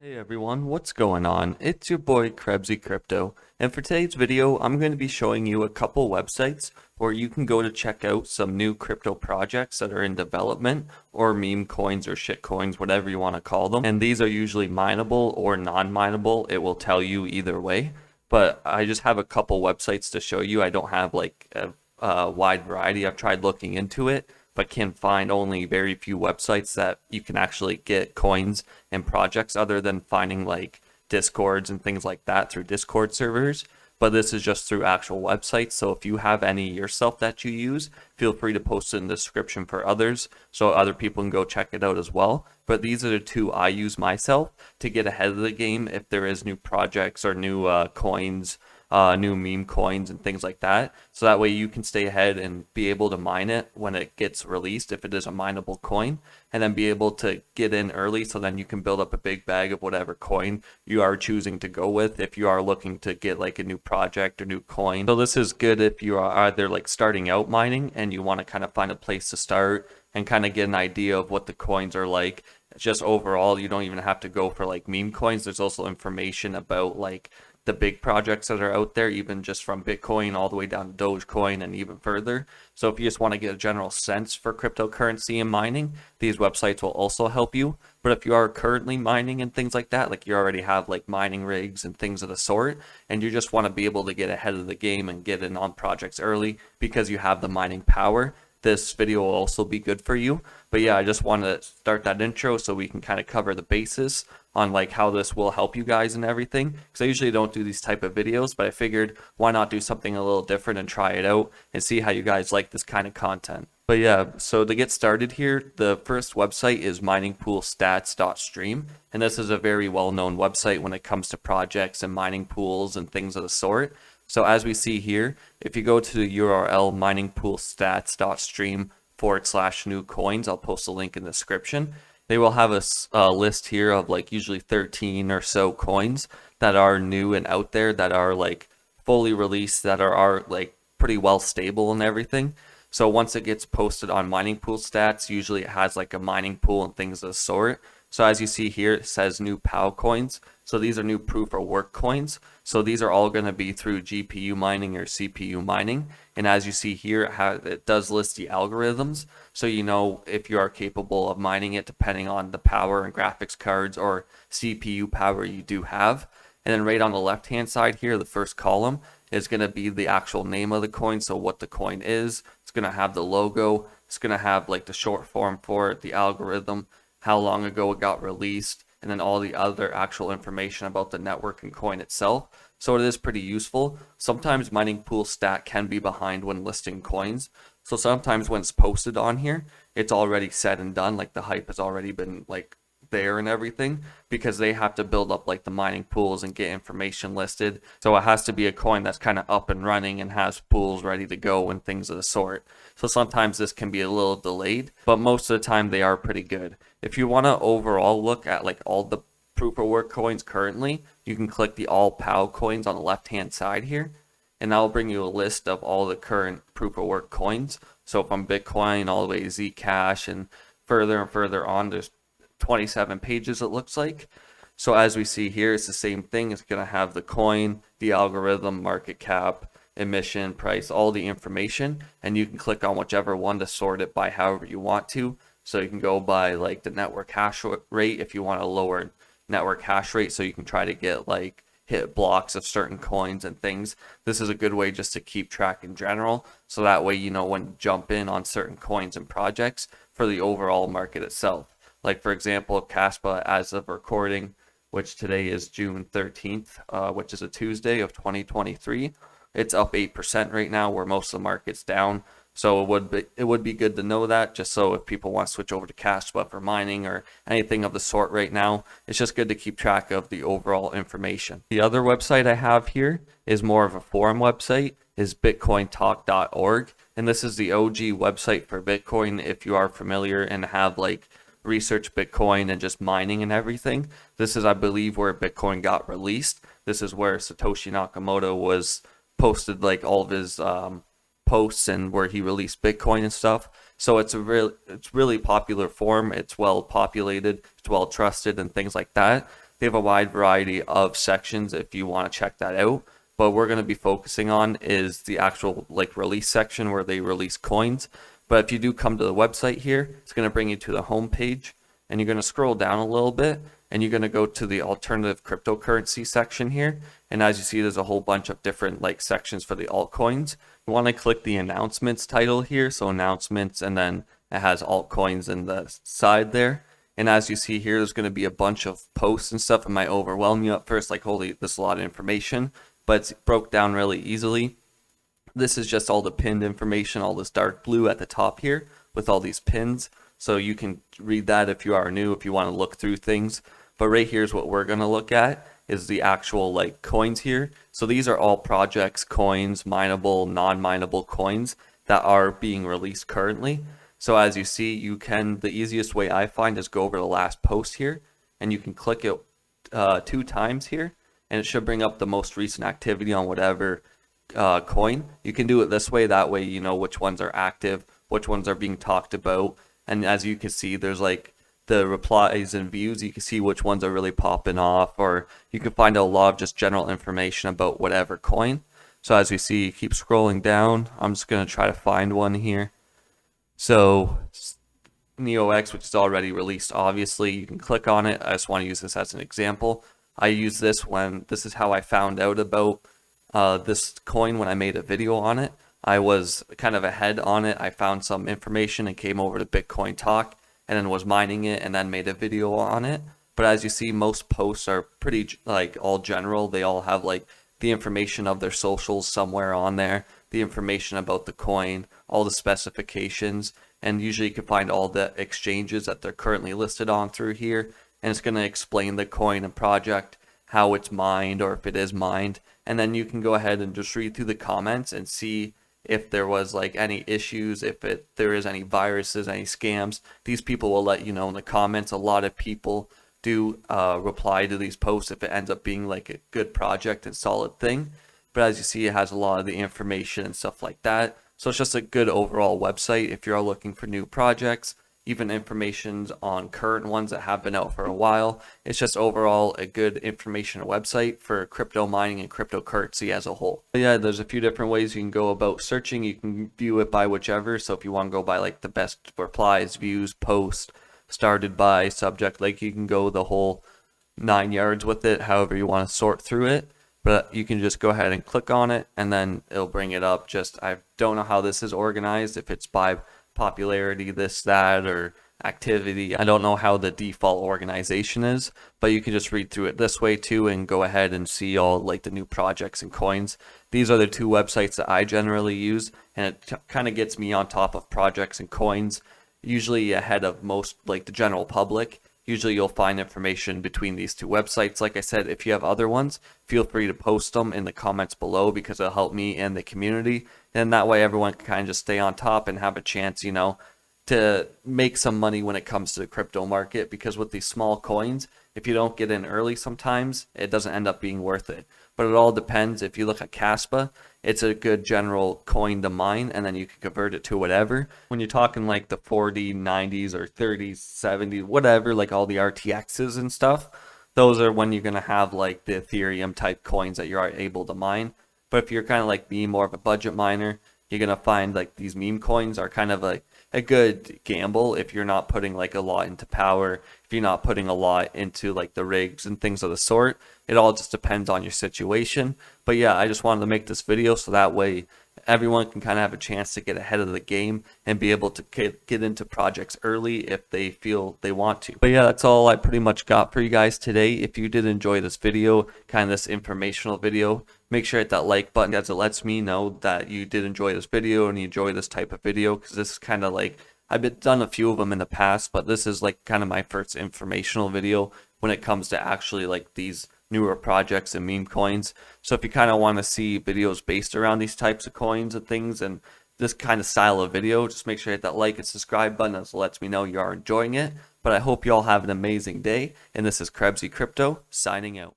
Hey everyone, what's going on? It's your boy Krebsy Crypto, and for today's video, I'm going to be showing you a couple websites where you can go to check out some new crypto projects that are in development, or meme coins or shit coins, whatever you want to call them. And these are usually mineable or non-mineable. It will tell you either way, but I just have a couple websites to show you. I don't have like a wide variety. I've tried looking into it, but can find only very few websites that you can actually get coins and projects other than finding like discords and things like that through discord servers. But this is just through actual websites, so if you have any yourself that you use, feel free to post it in the description for others so other people can go check it out as well. But these are the two I use myself to get ahead of the game if there is new projects or new coins, new meme coins and things like that. So that way you can stay ahead and be able to mine it when it gets released, if it is a mineable coin, and then be able to get in early so then you can build up a big bag of whatever coin you are choosing to go with if you are looking to get like a new project or new coin. So this is good if you are either like starting out mining and you want to kind of find a place to start and kind of get an idea of what the coins are like. Just overall, you don't even have to go for like meme coins. There's also information about like the big projects that are out there, even just from Bitcoin all the way down to Dogecoin and even further. So if you just want to get a general sense for cryptocurrency and mining, these websites will also help you. But if you are currently mining and things like that, like you already have like mining rigs and things of the sort, and you just want to be able to get ahead of the game and get in on projects early because you have the mining power, this video will also be good for you. But yeah, I just want to start that intro so we can kind of cover the basis on like how this will help you guys and everything, because I usually don't do these type of videos, but I figured why not do something a little different and try it out and see how you guys like this kind of content. But yeah, so to get started here, the first website is miningpoolstats.stream, and this is a very well-known website when it comes to projects and mining pools and things of the sort. So as we see here, if you go to the URL miningpoolstats.stream/new coins, I'll post a link in the description. They will have a list here of like usually 13 or so coins that are new and out there that are like fully released, that are like pretty well stable and everything. So once it gets posted on Mining Pool Stats, usually it has like a mining pool and things of the sort. So as you see here, it says new POW coins. So these are new proof of work coins. So these are all going to be through GPU mining or CPU mining. And as you see here, it does list the algorithms. So you know if you are capable of mining it depending on the power and graphics cards or CPU power you do have. And then right on the left hand side here, the first column is going to be the actual name of the coin. So what the coin is. It's going to have the logo. It's going to have like the short form for it, the algorithm, how long ago it got released, and then all the other actual information about the network and coin itself. So it is pretty useful. Sometimes Mining Pool Stat can be behind when listing coins. So sometimes when it's posted on here, it's already said and done, like the hype has already been like there and everything, because they have to build up like the mining pools and get information listed. So it has to be a coin that's kind of up and running and has pools ready to go and things of the sort. So sometimes this can be a little delayed, but most of the time they are pretty good. If you want to overall look at like all the proof of work coins currently, you can click the all POW coins on the left hand side here, and that will bring you a list of all the current proof of work coins. So from Bitcoin all the way to Zcash and further on, there's 27 pages it looks like. So as we see here, it's the same thing. It's going to have the coin, the algorithm, market cap, emission, price, all the information, and you can click on whichever one to sort it by however you want to. So you can go by like the network hash rate if you want a lower network hash rate, so you can try to get like hit blocks of certain coins and things. This is a good way just to keep track in general, so that way you know when to jump in on certain coins and projects for the overall market itself. Like for example, Caspa as of recording, which today is June 13th, which is a Tuesday of 2023, it's up 8% right now, where most of the market's down. So it would be good to know that, just so if people want to switch over to Caspa for mining or anything of the sort right now, it's just good to keep track of the overall information. The other website I have here is more of a forum website, is bitcointalk.org, and this is the OG website for Bitcoin if you are familiar and have like research Bitcoin and just mining and everything. This is, I believe, where Bitcoin got released. This is where Satoshi Nakamoto was posted like all of his posts and where he released Bitcoin and stuff. So it's really popular forum. It's well populated, it's well trusted and things like that. They have a wide variety of sections if you want to check that out. But we're going to be focusing on is the actual like release section where they release coins. But if you do come to the website here, it's going to bring you to the home page, and you're going to scroll down a little bit, and you're going to go to the alternative cryptocurrency section here. And as you see, there's a whole bunch of different like sections for the altcoins. You want to click the announcements title here, so announcements, and then it has altcoins in the side there. And as you see here, there's going to be a bunch of posts and stuff. It might overwhelm you at first, like, holy, this is a lot of information, but it's broke down really easily. This is just all the pinned information, all this dark blue at the top here with all these pins. So you can read that if you are new, if you want to look through things. But right here is what we're going to look at is the actual like coins here. So these are all projects, coins, mineable, non-mineable coins that are being released currently. So as you see, you can, the easiest way I find is go over the last post here, and you can click it 2 times here, and it should bring up the most recent activity on whatever coin. You can do it this way, that way you know which ones are active, which ones are being talked about. And as you can see, there's like the replies and views. You can see which ones are really popping off, or you can find out a lot of just general information about whatever coin. So as we see, keep scrolling down. I'm just going to try to find one here. So NeoX, which is already released, obviously you can click on it. I just want to use this as an example. I use this when, this is how I found out about this coin when I made a video on it. I was kind of ahead on it. I found some information and came over to Bitcoin Talk and then was mining it and then made a video on it. But as you see, most posts are pretty like all general. They all have like the information of their socials somewhere on there, the information about the coin, all the specifications, and usually you can find all the exchanges that they're currently listed on through here. And it's going to explain the coin and project, how it's mined or if it is mined. And then you can go ahead and just read through the comments and see if there was like any issues, if there is any viruses, any scams. These people will let you know in the comments. A lot of people do reply to these posts if it ends up being like a good project and solid thing. But as you see, it has a lot of the information and stuff like that. So it's just a good overall website if you're looking for new projects, even information on current ones that have been out for a while. It's just overall a good information website for crypto mining and cryptocurrency as a whole. But yeah, there's a few different ways you can go about searching. You can view it by whichever. So if you want to go by like the best replies, views, post, started by, subject, like you can go the whole 9 yards with it, however you want to sort through it. But you can just go ahead and click on it and then it'll bring it up. Just, I don't know how this is organized, if it's by popularity, this, that, or activity. I don't know how the default organization is, but you can just read through it this way too and go ahead and see all like the new projects and coins. These are the 2 websites that I generally use, and it kind of gets me on top of projects and coins, usually ahead of most like the general public. Usually you'll find information between these 2 websites. Like I said, if you have other ones, feel free to post them in the comments below because it'll help me and the community. And that way everyone can kind of just stay on top and have a chance, you know, to make some money when it comes to the crypto market. Because with these small coins, if you don't get in early sometimes, it doesn't end up being worth it. But it all depends. If you look at Caspa, it's a good general coin to mine, and then you can convert it to whatever. When you're talking like the 40, 90s or 30s, 70s, whatever, like all the RTXs and stuff, those are when you're going to have like the Ethereum type coins that you're able to mine. But if you're kind of like me, more of a budget miner, you're going to find like these meme coins are kind of like a good gamble if you're not putting like a lot into power, if you're not putting a lot into like the rigs and things of the sort. It all just depends on your situation. But yeah, I just wanted to make this video so that way everyone can kind of have a chance to get ahead of the game and be able to get into projects early if they feel they want to. But yeah, that's all I pretty much got for you guys today. If you did enjoy this video, kind of this informational video, make sure to hit that like button as it lets me know that you did enjoy this video and you enjoy this type of video, because this is kind of like, I've done a few of them in the past, but this is like kind of my first informational video when it comes to actually like these newer projects and meme coins. So if you kind of want to see videos based around these types of coins and things and this kind of style of video, just make sure to hit that like and subscribe button as it lets me know you are enjoying it. But I hope you all have an amazing day, and this is Krebsy Crypto signing out.